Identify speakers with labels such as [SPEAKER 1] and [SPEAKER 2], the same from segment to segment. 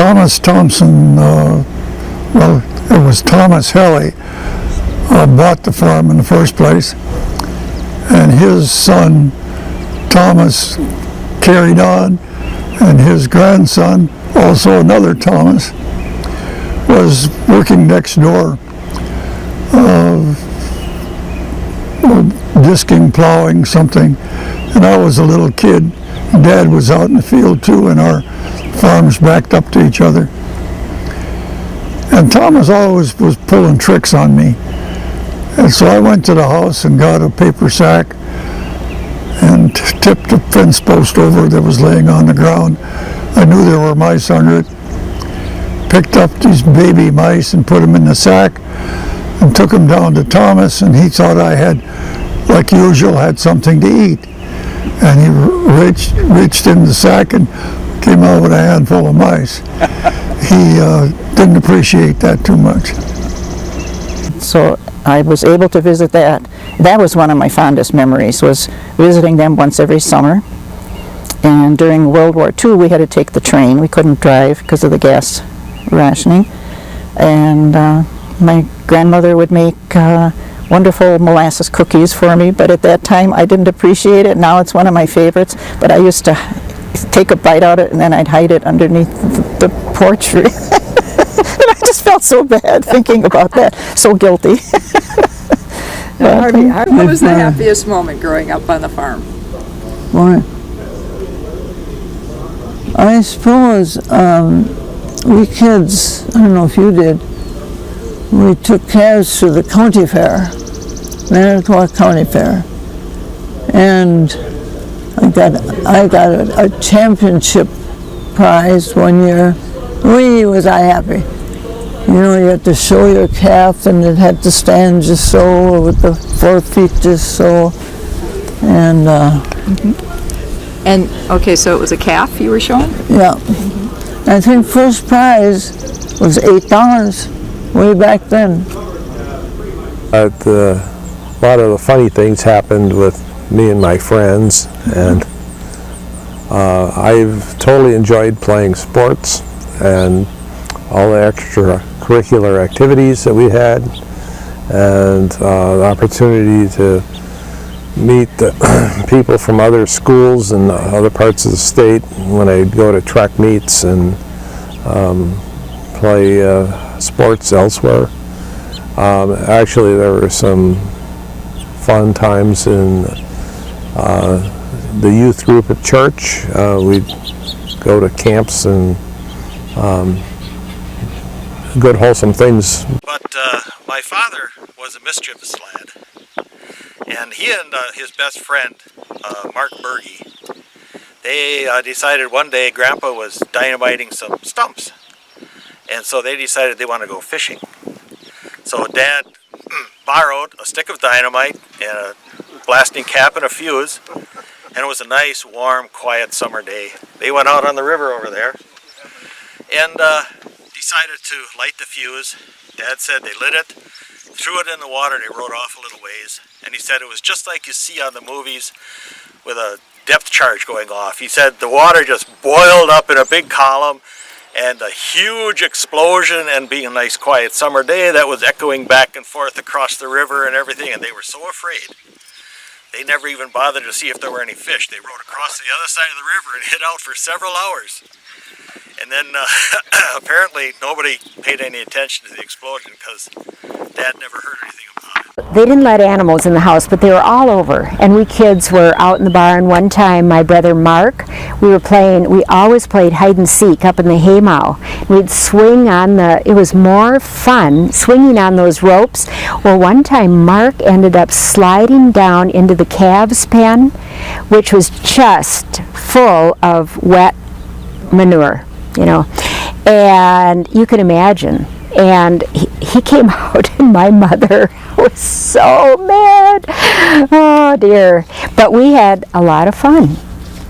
[SPEAKER 1] Thomas Thompson, well, it was Thomas Helly, bought the farm in the first place, and his son Thomas carried on, and his grandson, also another Thomas, was working next door, disking, plowing, something, and I was a little kid. Dad was out in the field too, and our farms backed up to each other. And Thomas always was pulling tricks on me. And so I went to the house and got a paper sack and tipped a fence post over that was laying on the ground. I knew there were mice under it. Picked up these baby mice and put them in the sack and took them down to Thomas, and he thought I had, like usual, had something to eat. And he reached in the sack and came out with a handful of mice. He didn't appreciate that too much.
[SPEAKER 2] So I was able to visit that. That was one of my fondest memories, was visiting them once every summer. And during World War II, we had to take the train. We couldn't drive because of the gas rationing. And my grandmother would make wonderful molasses cookies for me, but at that time I didn't appreciate it. Now it's one of my favorites, but I used to take a bite out of it and then I'd hide it underneath the porch. And I just felt so bad thinking about that, so guilty.
[SPEAKER 3] Now, Harvey, what was the happiest moment growing up on the farm?
[SPEAKER 4] Well, I suppose we kids, I don't know if you did, we took calves to the county fair, Manitowoc County Fair, and I got a championship prize one year. Wee, was I happy. You know, you had to show your calf, and it had to stand just so, with the 4 feet just so, and
[SPEAKER 3] And, okay, so it was a calf you were showing?
[SPEAKER 4] yeah. I think first prize was $8 way back then.
[SPEAKER 5] A lot of the funny things happened with me and my friends, and I've totally enjoyed playing sports and all the extracurricular activities that we had, and the opportunity to meet the people from other schools and other parts of the state when I'd go to track meets and play sports elsewhere. Actually, there were some fun times in the youth group at church. We'd go to camps and good wholesome things.
[SPEAKER 6] But my father was a mischievous lad, and he and his best friend, Mark Berge, they decided one day Grandpa was dynamiting some stumps, and so they decided they want to go fishing. So Dad borrowed a stick of dynamite and a blasting cap and a fuse, and it was a nice, warm, quiet summer day. They went out on the river over there and decided to light the fuse. Dad said they lit it, threw it in the water, they rode off a little ways, and he said it was just like you see on the movies with a depth charge going off. He said the water just boiled up in a big column, and a huge explosion, and being a nice quiet summer day, that was echoing back and forth across the river and everything, and they were so afraid. They never even bothered to see if there were any fish. They rode across the other side of the river and hid out for several hours. And then apparently nobody paid any attention to the explosion because Dad never heard anything about it.
[SPEAKER 7] They didn't let animals in the house, but they were all over. And we kids were out in the barn. One time, my brother Mark, we always played hide and seek up in the haymow. We'd swing on it was more fun swinging on those ropes. Well, one time Mark ended up sliding down into the calves' pen, which was just full of wet manure, you know. And you can imagine. And he came out, and my mother was so mad. Oh dear. But we had a lot of fun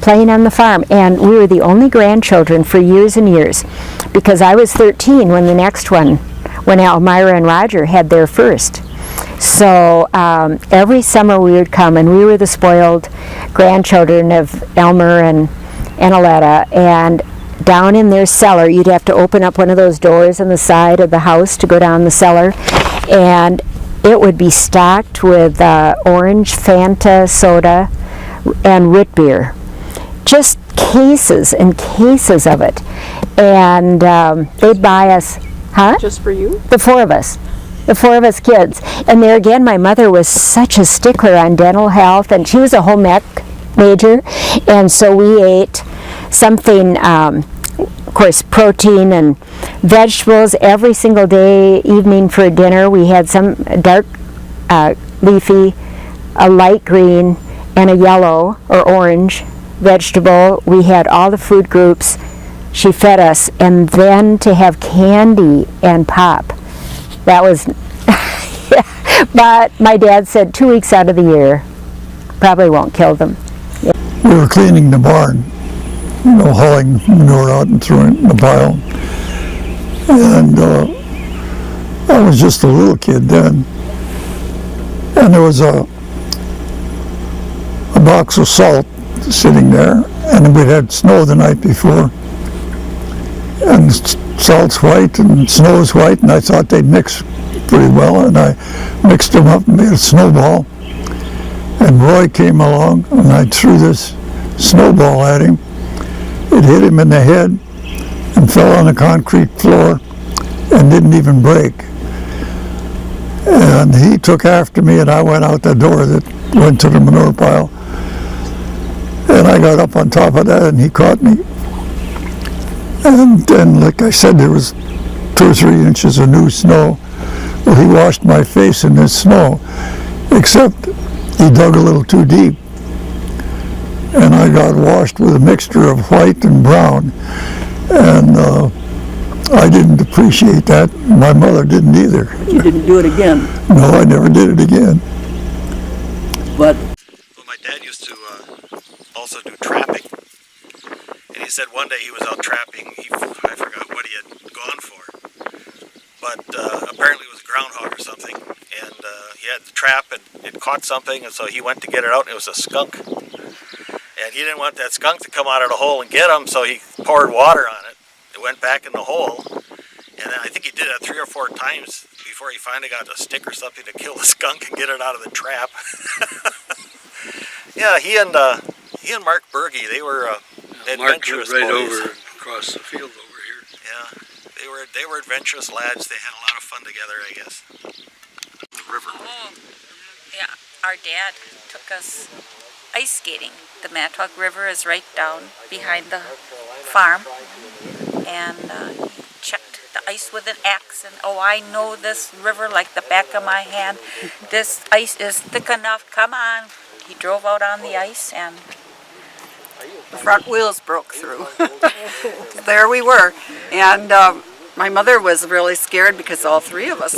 [SPEAKER 7] playing on the farm, and we were the only grandchildren for years and years, because I was 13 when the next one, when Elmira and Roger had their first. So every summer we would come, and we were the spoiled grandchildren of Elmer and Aletta, and down in their cellar, you'd have to open up one of those doors on the side of the house to go down the cellar, and it would be stocked with orange Fanta soda and root beer. Just cases and cases of it. And they'd buy us,
[SPEAKER 3] Just for you?
[SPEAKER 7] the four of us kids. And there again, my mother was such a stickler on dental health, and she was a home ec major, and so we ate something, of course, protein and vegetables every single day. Evening for dinner, we had some dark leafy, a light green, and a yellow or orange vegetable. We had all the food groups. She fed us, and then to have candy and pop. That was, but my dad said 2 weeks out of the year probably won't kill them.
[SPEAKER 1] We were cleaning the barn, hauling manure out and throwing it in the pile. And I was just a little kid then. And there was a box of salt sitting there, and we'd had snow the night before. And salt's white and snow's white, and I thought they'd mix pretty well, and I mixed them up and made a snowball. And Roy came along, and I threw this snowball at him. It hit him in the head and fell on the concrete floor and didn't even break. And he took after me, and I went out the door that went to the manure pile. And I got up on top of that, and he caught me. And then, like I said, there was 2 or 3 inches of new snow. Well, he washed my face in this snow, except he dug a little too deep. And I got washed with a mixture of white and brown. And I didn't appreciate that. My mother didn't either.
[SPEAKER 4] You didn't do it again,
[SPEAKER 1] No, I never did it again.
[SPEAKER 4] but
[SPEAKER 6] Well, my dad used to also do trapping. And he said one day he was out trapping, I forgot what he had gone for. But apparently it was a groundhog or something. And he had the trap, and it caught something, and so he went to get it out, and it was a skunk. And he didn't want that skunk to come out of the hole and get him, so he poured water on it. It went back in the hole. And then I think he did that 3 or 4 times before he finally got a stick or something to kill the skunk and get it out of the trap. Yeah, he and Mark Berge, they were adventurous
[SPEAKER 8] Mark lived right
[SPEAKER 6] boys.
[SPEAKER 8] over across the field over here.
[SPEAKER 6] Yeah, they were adventurous lads. They had a lot of fun together, I guess. The river.
[SPEAKER 9] Oh, yeah. Our dad took us ice skating. The Mattock River is right down behind the farm, and he checked the ice with an axe, and I know this river like the back of my hand. This ice is thick enough, come on. He drove out on the ice, and
[SPEAKER 3] The front wheels broke through. There we were. And my mother was really scared because all 3 of us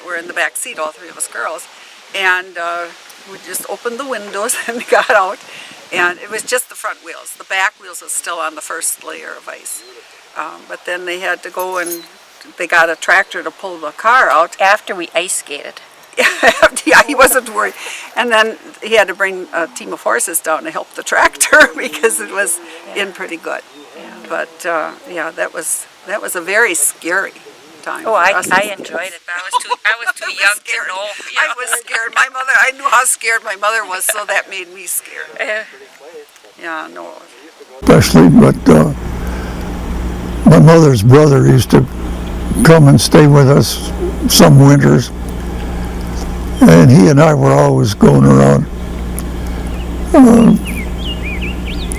[SPEAKER 3] were in the back seat, all 3 of us girls. And we just opened the windows and got out. And it was just the front wheels. The back wheels was still on the first layer of ice. But then they had to go and they got a tractor to pull the car out.
[SPEAKER 9] after we ice skated.
[SPEAKER 3] Yeah, he wasn't worried. And then he had to bring a team of horses down to help the tractor because it was in pretty good. But yeah, that was a very scary time.
[SPEAKER 9] Oh,
[SPEAKER 3] for
[SPEAKER 9] I
[SPEAKER 3] us.
[SPEAKER 9] enjoyed it, but I was too young to
[SPEAKER 3] scared.
[SPEAKER 9] know.
[SPEAKER 3] I was scared. My mother, I knew how scared my mother was, so that made me scared. Yeah, no.
[SPEAKER 1] Especially, but my mother's brother used to come and stay with us some winters. And he and I were always going around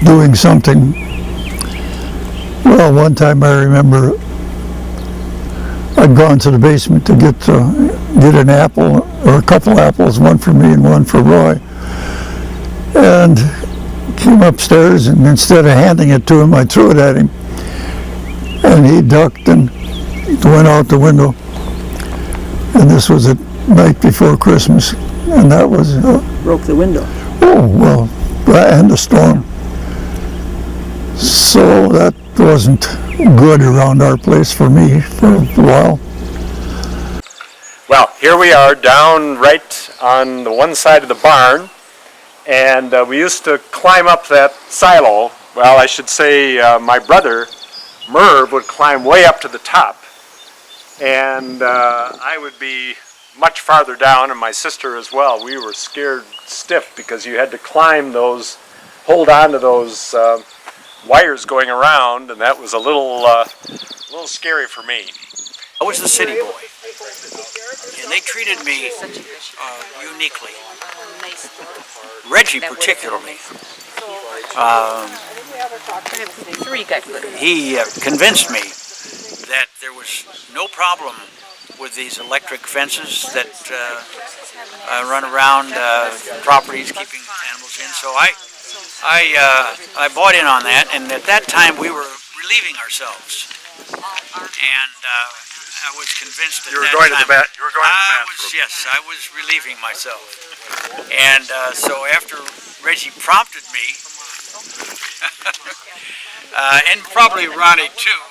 [SPEAKER 1] doing something. Well, one time I remember I'd gone to the basement to get an apple, or a couple apples, one for me and one for Roy. And came upstairs, and instead of handing it to him, I threw it at him. And he ducked and went out the window. And this was at night before Christmas, and that was
[SPEAKER 4] broke the window.
[SPEAKER 1] oh well, and the storm. So that wasn't good around our place for me for a while.
[SPEAKER 10] Well, here we are down right on the one side of the barn, and we used to climb up that silo. Well, I should say my brother Merv would climb way up to the top, and I would be much farther down, and my sister as well. We were scared stiff because you had to climb those, hold on to those wires going around, and that was a little scary for me.
[SPEAKER 11] I was the city boy, and they treated me uniquely. Reggie particularly. He convinced me that there was no problem with these electric fences that run around properties keeping animals in. So I bought in on that, and at that time we were relieving ourselves, and I was convinced that
[SPEAKER 6] You were going to the bathroom.
[SPEAKER 11] Yes, I was relieving myself, and so after Reggie prompted me, and probably Ronnie too,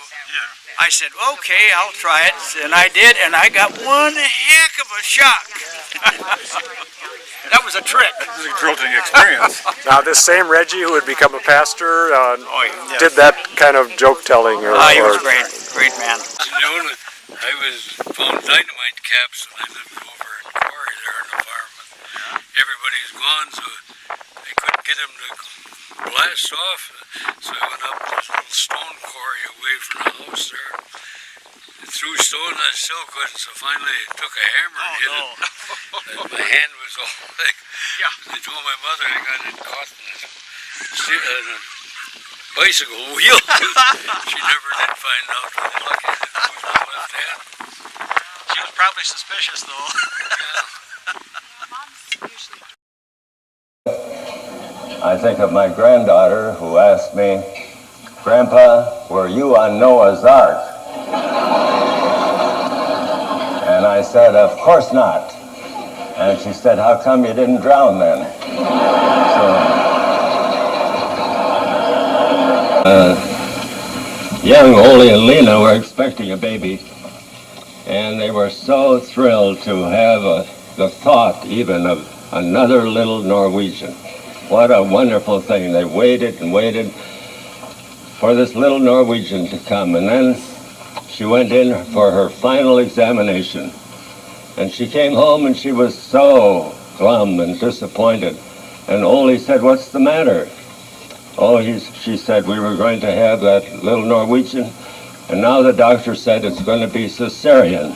[SPEAKER 11] I said, okay, I'll try it, and I did, and I got one heck of a shock. That was a trick.
[SPEAKER 6] It was a jolting experience.
[SPEAKER 10] Now, this same Reggie who had become a pastor did that kind of joke telling?
[SPEAKER 11] He was great, great man.
[SPEAKER 8] I was found dynamite caps when I lived over in Quarry there on the farm. Everybody's gone, so I couldn't get him to blast off. So I went up this little stone quarry away from the house there. I threw stones, I still couldn't, so finally I took a hammer and hit it. And my hand was all like, I told my mother I got it caught in a bicycle wheel. She never did find out. Lucky I didn't lose my left hand.
[SPEAKER 11] She was probably suspicious, though.
[SPEAKER 12] I think of my granddaughter who asked me, Grandpa, were you on Noah's Ark? And I said, of course not. And she said, how come you didn't drown then? Young Ole and Lena were expecting a baby, and they were so thrilled to have the thought even of another little Norwegian. What a wonderful thing. They waited and waited for this little Norwegian to come, and then she went in for her final examination. And she came home and she was so glum and disappointed. And Ole said, what's the matter? Oh, she said, we were going to have that little Norwegian, and now the doctor said it's going to be cesarean.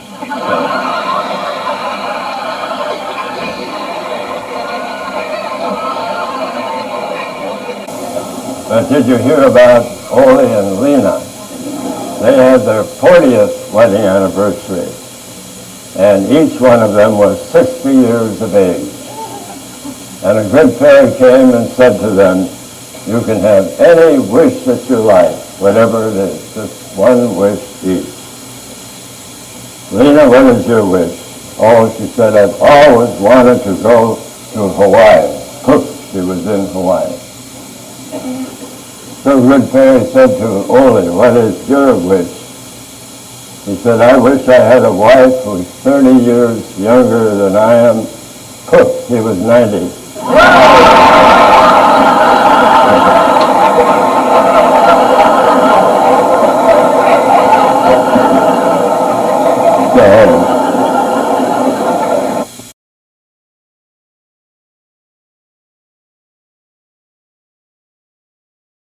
[SPEAKER 12] But did you hear about Ole and Lena? They had their 40th wedding anniversary, and each one of them was 60 years of age. And a good fairy came and said to them, you can have any wish that you like, whatever it is, just one wish each. Lena, what is your wish? Oh, she said, I've always wanted to go to Hawaii. Poof, she was in Hawaii. So good fairy said to Ole, what is your wish? He said, I wish I had a wife who's 30 years younger than I am. Poof, he was 90.